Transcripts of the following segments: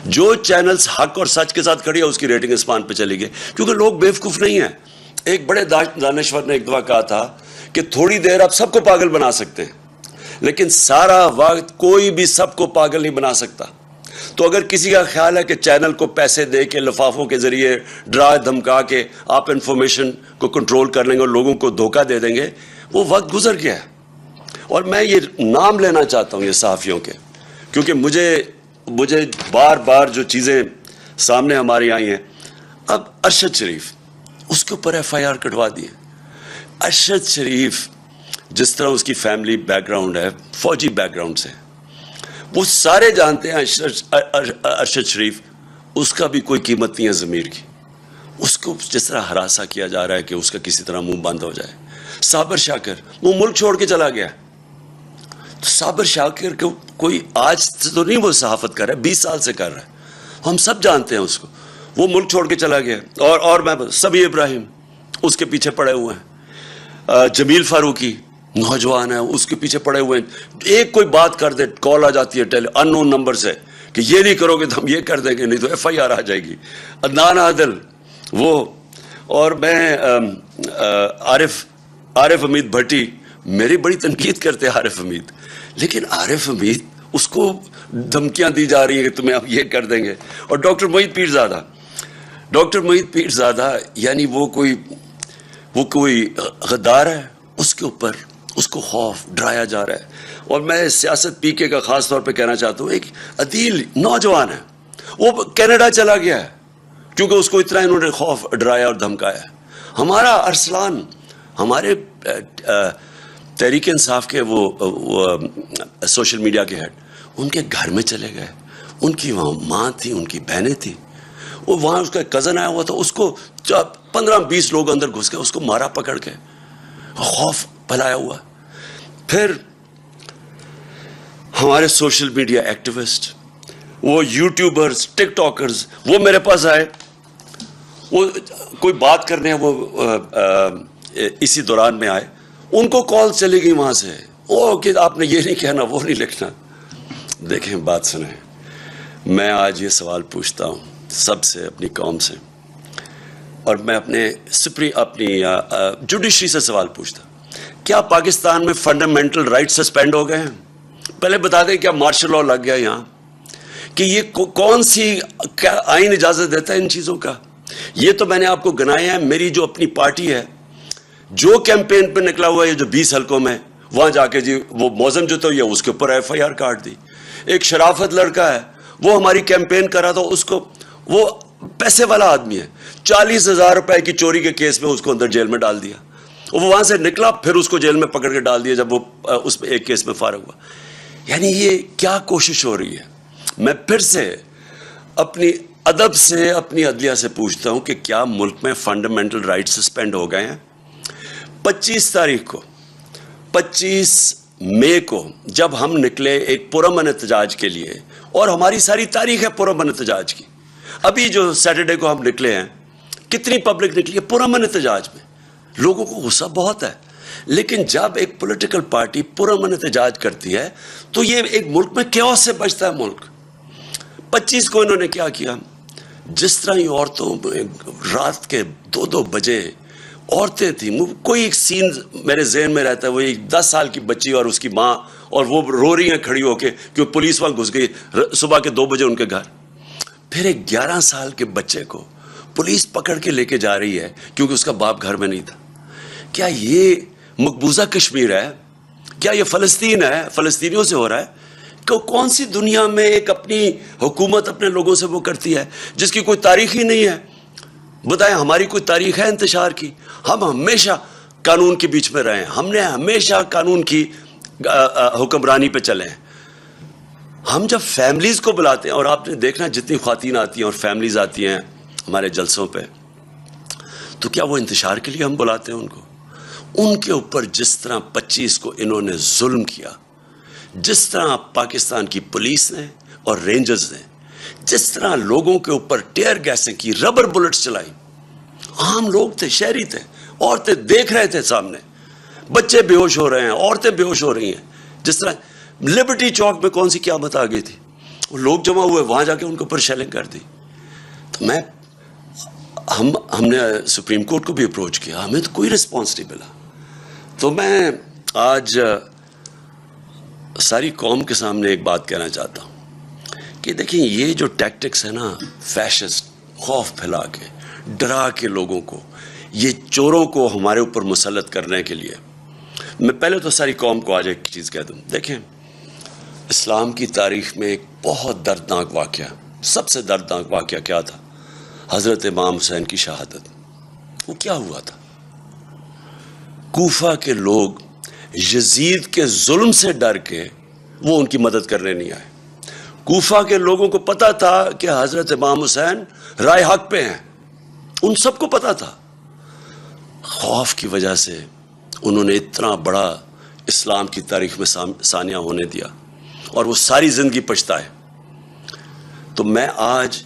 جو چینلز حق اور سچ کے ساتھ کھڑی ہے اس کی ریٹنگ اسمان پہ چلی گئی، کیونکہ لوگ بیوقوف نہیں ہیں. ایک بڑے دانشور نے ایک دفعہ کہا تھا کہ تھوڑی دیر آپ سب کو پاگل بنا سکتے ہیں لیکن سارا وقت کوئی بھی سب کو پاگل نہیں بنا سکتا. تو اگر کسی کا خیال ہے کہ چینل کو پیسے دے کے لفافوں کے ذریعے ڈرا دھمکا کے آپ انفارمیشن کو کنٹرول کر لیں گے اور لوگوں کو دھوکہ دے دیں گے، وہ وقت گزر گیا ہے. اور میں یہ نام لینا چاہتا ہوں یہ صحافیوں کے، کیونکہ مجھے بار بار جو چیزیں سامنے ہماری آئی ہیں. اب ارشد شریف، اس کے اوپر ایف آئی آر کٹوا دی ہے. ارشد شریف جس طرح اس کی فیملی بیک گراؤنڈ ہے، فوجی بیک گراؤنڈ سے، وہ سارے جانتے ہیں ارشد شریف، اس کا بھی کوئی قیمت نہیں ہے ضمیر کی. اس کو جس طرح ہراساں کیا جا رہا ہے کہ اس کا کسی طرح منہ بند ہو جائے. صابر شاکر وہ ملک چھوڑ کے چلا گیا. تو صابر شاکر کو کوئی آج سے تو نہیں وہ صحافت کر رہا ہے، 20 سال سے کر رہا ہے، ہم سب جانتے ہیں اس کو. وہ ملک چھوڑ کے چلا گیا. اور میں سبی ابراہیم اس کے پیچھے پڑے ہوئے ہیں. جمیل فاروقی نوجوان ہے، اس کے پیچھے پڑے ہوئے ہیں. ایک کوئی بات کر دے کال آ جاتی ہے ان نون نمبر سے کہ یہ نہیں کرو گے تو ہم یہ کر دیں گے، نہیں تو ایف آئی آر آ جائے گی. عدنان عادل وہ، اور میں عارف حمید بھٹی، میری بڑی تنقید کرتے ہیں عارف حمید، لیکن عارف حمید اس کو دھمکیاں دی جا رہی ہیں کہ تمہیں اب یہ کر دیں گے. اور ڈاکٹر محیط پیر زادہ یعنی وہ کوئی غدار ہے، اس کے اوپر اس کو خوف ڈرایا جا رہا ہے. اور میں سیاست پی کے کا خاص طور پہ کہنا چاہتا ہوں، ایک عدیل نوجوان ہے، وہ کینیڈا چلا گیا ہے کیونکہ اس کو اتنا انہوں نے خوف ڈرایا اور دھمکایا. ہمارا ارسلان، ہمارے تحریک انصاف کے وہ سوشل میڈیا کے ہیڈ، ان کے گھر میں چلے گئے. ان کی وہاں ماں تھی، ان کی بہنیں تھیں، وہ وہاں اس کا کزن آیا ہوا تھا، اس کو 15-20 لوگ اندر گھس گئے، اس کو مارا پکڑ کے، خوف پھیلایا ہوا. پھر ہمارے سوشل میڈیا ایکٹیوسٹ، وہ یوٹیوبرز، ٹک ٹاکرز، وہ میرے پاس آئے، وہ کوئی بات کرنے وہ اسی دوران میں آئے، ان کو کال چلی گئی وہاں سے، او کہ آپ نے یہ نہیں کہنا، وہ نہیں لکھنا. دیکھیں بات سنیں، میں آج یہ سوال پوچھتا ہوں سب سے، اپنی قوم سے، اور میں اپنی جوڈیشری سے سوال پوچھتا ہوں، کیا پاکستان میں فنڈامنٹل رائٹ سسپینڈ ہو گئے ہیں؟ پہلے بتا دیں کیا مارشل لاء لگ گیا یہاں؟ کہ یہ کون سی آئین اجازت دیتا ہے ان چیزوں کا؟ یہ تو میں نے آپ کو گنایا ہے. میری جو اپنی پارٹی ہے، جو کیمپین پہ نکلا ہوا ہے، جو 20 حلقوں میں، وہاں جا کے جی وہ موزم جو تو یہ اس کے اوپر ایف آئی آر کاٹ دی. ایک شرافت لڑکا ہے، وہ ہماری کیمپین کر رہا تھا، اس کو، وہ پیسے والا آدمی ہے، 40,000 روپے کی چوری کے کیس میں اس کو اندر جیل میں ڈال دیا. وہ وہاں سے نکلا، پھر اس کو جیل میں پکڑ کے ڈال دیا جب وہ اس میں ایک کیس میں فارغ ہوا. یعنی یہ کیا کوشش ہو رہی ہے؟ میں پھر سے اپنی ادب سے اپنی عدلیہ سے پوچھتا ہوں کہ کیا ملک میں فنڈامنٹل رائٹ سسپینڈ ہو گئے ہیں؟ 25 مئی کو جب ہم نکلے ایک پرامن احتجاج کے لیے، اور ہماری ساری تاریخ ہے پرامن احتجاج کی. ابھی جو سیٹرڈے کو ہم نکلے ہیں، کتنی پبلک نکلی ہے پرامن احتجاج میں؟ لوگوں کو غصہ بہت ہے، لیکن جب ایک پولیٹیکل پارٹی پرامن احتجاج کرتی ہے تو یہ ایک ملک میں کیوس سے بچتا ہے ملک. 25 کو انہوں نے کیا کیا؟ جس طرح ہی عورتوں رات کے 2 بجے عورتیں تھیں، کوئی ایک سین میرے ذہن میں رہتا ہے، وہ ایک 10 سال کی بچی اور اس کی ماں، اور وہ رو رہی ہیں کھڑی ہو کے کہ پولیس وہاں گھس گئی صبح کے 2 بجے ان کے گھر. پھر ایک 11 سال کے بچے کو پولیس پکڑ کے لے کے جا رہی ہے کیونکہ اس کا باپ گھر میں نہیں تھا. کیا یہ مقبوضہ کشمیر ہے؟ کیا یہ فلسطین ہے؟ فلسطینیوں سے ہو رہا ہے؟ کون سی دنیا میں ایک اپنی حکومت اپنے لوگوں سے وہ کرتی ہے جس کی کوئی تاریخ ہی نہیں ہے؟ بتائیں، ہماری کوئی تاریخ ہے انتشار کی؟ ہم ہمیشہ قانون کے بیچ میں رہے ہیں، ہم نے ہمیشہ قانون کی حکمرانی پہ چلے ہیں. ہم جب فیملیز کو بلاتے ہیں، اور آپ نے دیکھنا جتنی خواتین آتی ہیں اور فیملیز آتی ہیں ہمارے جلسوں پہ، تو کیا وہ انتشار کے لیے ہم بلاتے ہیں ان کو؟ ان کے اوپر جس طرح 25 کو انہوں نے ظلم کیا، جس طرح پاکستان کی پولیس نے اور رینجرز نے جس طرح لوگوں کے اوپر ٹیئر گیسیں کی، ربر بلٹس چلائی، عام لوگ تھے، شہری تھے، عورتیں دیکھ رہے تھے سامنے، بچے بے ہوش ہو رہے ہیں، عورتیں بے ہوش ہو رہی ہیں. جس طرح لبرٹی چوک میں کون سی قیامت آ گئی تھی، وہ لوگ جمع ہوئے, وہاں جا کے ان کے اوپر شیلنگ کر دی. تو ہم نے سپریم کورٹ کو بھی اپروچ کیا, ہمیں تو کوئی رسپانس نہیں ملا. تو میں آج ساری قوم کے سامنے ایک بات کہنا چاہتا ہوں کہ دیکھیں یہ جو ٹیکٹکس ہے نا, فیشسٹ, خوف پھیلا کے, ڈرا کے لوگوں کو, یہ چوروں کو ہمارے اوپر مسلط کرنے کے لیے, میں پہلے تو ساری قوم کو آج ایک چیز کہہ دوں. دیکھیں اسلام کی تاریخ میں ایک بہت دردناک واقعہ, سب سے دردناک واقعہ کیا تھا؟ حضرت امام حسین کی شہادت. وہ کیا ہوا تھا؟ کوفہ کے لوگ یزید کے ظلم سے ڈر کے وہ ان کی مدد کرنے نہیں آئے. کوفہ کے لوگوں کو پتا تھا کہ حضرت امام حسین رائے حق پہ ہیں, ان سب کو پتا تھا. خوف کی وجہ سے انہوں نے اتنا بڑا اسلام کی تاریخ میں ثانیہ ہونے دیا, اور وہ ساری زندگی پچھتائے. تو میں آج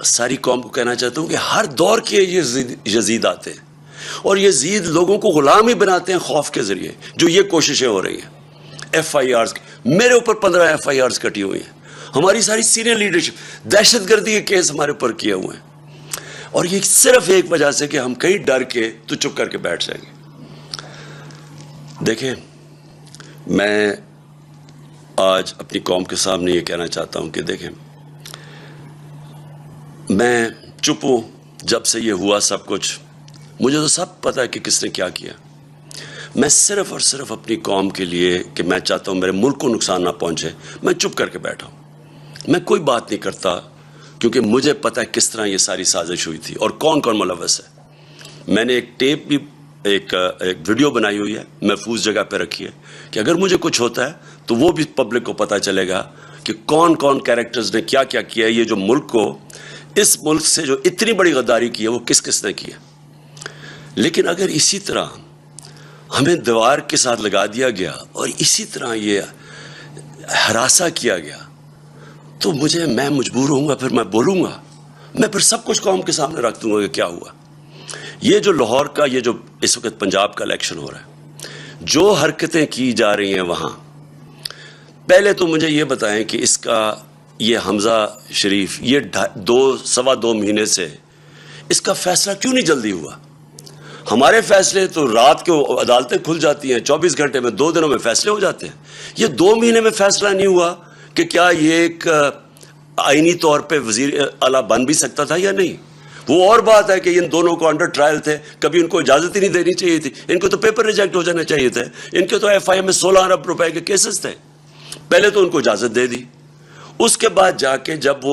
ساری قوم کو کہنا چاہتا ہوں کہ ہر دور کے یزید آتے ہیں, اور یزید لوگوں کو غلام ہی بناتے ہیں خوف کے ذریعے. جو یہ کوششیں ہو رہی ہیں, ایف آئی آرز, میرے اوپر 15 ایف آئی آرز کٹی ہوئی ہیں, ہماری ساری سینئر لیڈرشپ, دہشت گردی کے کیس ہمارے اوپر کیے ہوئے ہیں, اور یہ صرف ایک وجہ سے کہ ہم کہیں ڈر کے تو چپ کر کے بیٹھ جائیں گے. دیکھیں میں آج اپنی قوم کے سامنے یہ کہنا چاہتا ہوں کہ دیکھیں میں چپ ہوں. جب سے یہ ہوا سب کچھ, مجھے تو سب پتہ ہے کہ کس نے کیا کیا. میں صرف اور صرف اپنی قوم کے لیے کہ میں چاہتا ہوں میرے ملک کو نقصان نہ پہنچے, میں چپ کر کے بیٹھا ہوں. میں کوئی بات نہیں کرتا کیونکہ مجھے پتہ ہے کس طرح یہ ساری سازش ہوئی تھی اور کون کون ملوث ہے. میں نے ایک ٹیپ بھی, ایک ویڈیو بنائی ہوئی ہے, محفوظ جگہ پہ رکھی ہے, کہ اگر مجھے کچھ ہوتا ہے تو وہ بھی پبلک کو پتہ چلے گا کہ کون کون کیریکٹرز نے کیا کیا کیا ہے. یہ جو ملک کو, اس ملک سے جو اتنی بڑی غداری کی ہے وہ کس کس نے کی ہے. لیکن اگر اسی طرح ہمیں دیوار کے ساتھ لگا دیا گیا اور اسی طرح یہ ہراساں کیا گیا تو میں مجبور ہوں گا, پھر میں بولوں گا, میں پھر سب کچھ قوم کے سامنے رکھ دوں گا کہ کیا ہوا. یہ جو لاہور کا, یہ جو اس وقت پنجاب کا الیکشن ہو رہا ہے, جو حرکتیں کی جا رہی ہیں وہاں, پہلے تو مجھے یہ بتائیں کہ اس کا یہ حمزہ شریف یہ 2.25 مہینے سے اس کا فیصلہ کیوں نہیں جلدی ہوا؟ ہمارے فیصلے تو رات کو عدالتیں کھل جاتی ہیں, 24 گھنٹے میں 2 دنوں میں فیصلے ہو جاتے ہیں. یہ 2 مہینے میں فیصلہ نہیں ہوا کہ کیا یہ ایک آئینی طور پہ وزیر اعلیٰ بن بھی سکتا تھا یا نہیں. وہ اور بات ہے کہ ان دونوں کو انڈر ٹرائل تھے, کبھی ان کو اجازت ہی نہیں دینی چاہیے تھی, ان کو تو پیپر ریجیکٹ ہو جانا چاہیے تھے. ان کے تو ایف آئی اے میں 16 ارب روپے کے کیسز تھے, پہلے تو ان کو اجازت دے دی. اس کے بعد جا کے جب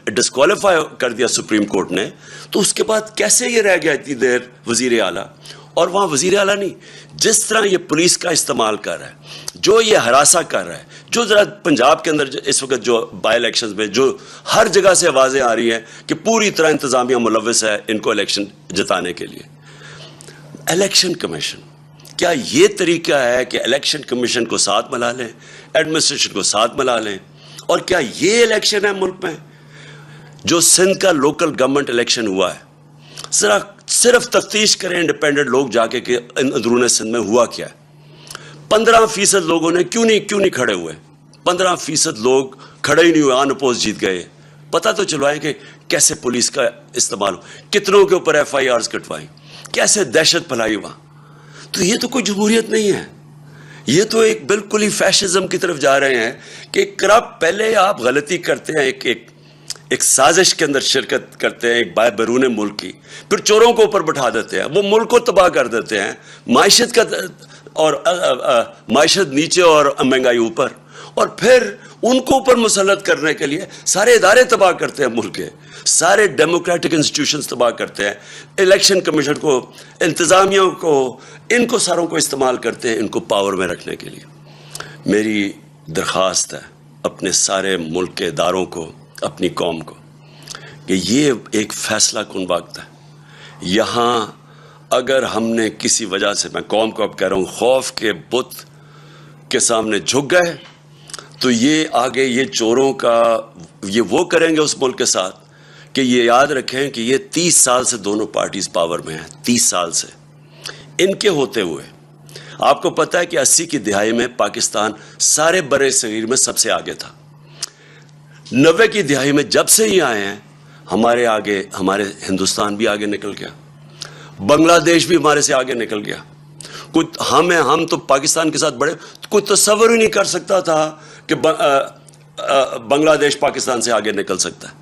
ڈسکوالیفائی کر دیا سپریم کورٹ نے, تو اس کے بعد کیسے یہ رہ گیا اتنی دیر وزیر اعلیٰ. اور وہاں وزیر اعلیٰ نہیں, جس طرح یہ پولیس کا استعمال کر رہا ہے, جو یہ ہراساں کر رہا ہے, جو ذرا پنجاب کے اندر اس وقت جو بائی الیکشنز میں جو ہر جگہ سے آوازیں آ رہی ہیں کہ پوری طرح انتظامیہ ملوث ہے ان کو الیکشن جتانے کے لیے. الیکشن کمیشن, کیا یہ طریقہ ہے کہ الیکشن کمیشن کو ساتھ ملا لیں, ایڈمنسٹریشن کو ساتھ ملا لیں؟ اور کیا یہ الیکشن ہے ملک میں؟ جو سندھ کا لوکل گورنمنٹ الیکشن ہوا ہے, صرف تفتیش کریں انڈیپینڈنٹ لوگ جا کے کہ اندرون سندھ میں ہوا کیا ہے. 15% لوگوں نے کیوں نہیں کھڑے ہوئے؟ 15% لوگ کھڑے ہی نہیں ہوئے, آن اپوز جیت گئے. پتہ تو چلوائیں کہ کیسے پولیس کا استعمال, کتنوں کے اوپر ایف آئی آرز کٹوائی, کیسے دہشت پھیلائی وہاں. تو یہ تو کوئی جمہوریت نہیں ہے, یہ تو ایک بالکل ہی فیشزم کی طرف جا رہے ہیں کہ کرپٹ. پہلے آپ غلطی کرتے ہیں, ایک سازش کے اندر شرکت کرتے ہیں ایک بیرون ملک کی, پھر چوروں کو اوپر بٹھا دیتے ہیں, وہ ملک کو تباہ کر دیتے ہیں, معیشت کا اور معیشت نیچے اور مہنگائی اوپر, اور پھر ان کو اوپر مسلط کرنے کے لیے سارے ادارے تباہ کرتے ہیں, ملک کے سارے ڈیموکریٹک انسٹیٹیوشنز تباہ کرتے ہیں, الیکشن کمیشن کو, انتظامیہ کو, ان کو ساروں کو استعمال کرتے ہیں ان کو پاور میں رکھنے کے لیے. میری درخواست ہے اپنے سارے ملک کے اداروں کو, اپنی قوم کو, کہ یہ ایک فیصلہ کن وقت ہے. یہاں اگر ہم نے کسی وجہ سے, میں قوم کو اب کہہ رہا ہوں, خوف کے بت کے سامنے جھک گئے تو یہ آگے یہ چوروں کا یہ وہ کریں گے اس ملک کے ساتھ کہ یہ یاد رکھیں کہ یہ 30 سال سے دونوں پارٹیز پاور میں ہیں. 30 سال سے ان کے ہوتے ہوئے آپ کو پتہ ہے کہ 80 کی دہائی میں پاکستان سارے برے صغیر میں سب سے آگے تھا. 90 کی دہائی میں جب سے ہی آئے ہیں ہمارے آگے، ہمارے ہندوستان بھی آگے نکل گیا، بنگلہ دیش بھی ہمارے سے آگے نکل گیا. ہم تو پاکستان کے ساتھ بڑے، کوئی تصور ہی نہیں کر سکتا تھا کہ بنگلہ دیش پاکستان سے آگے نکل سکتا ہے.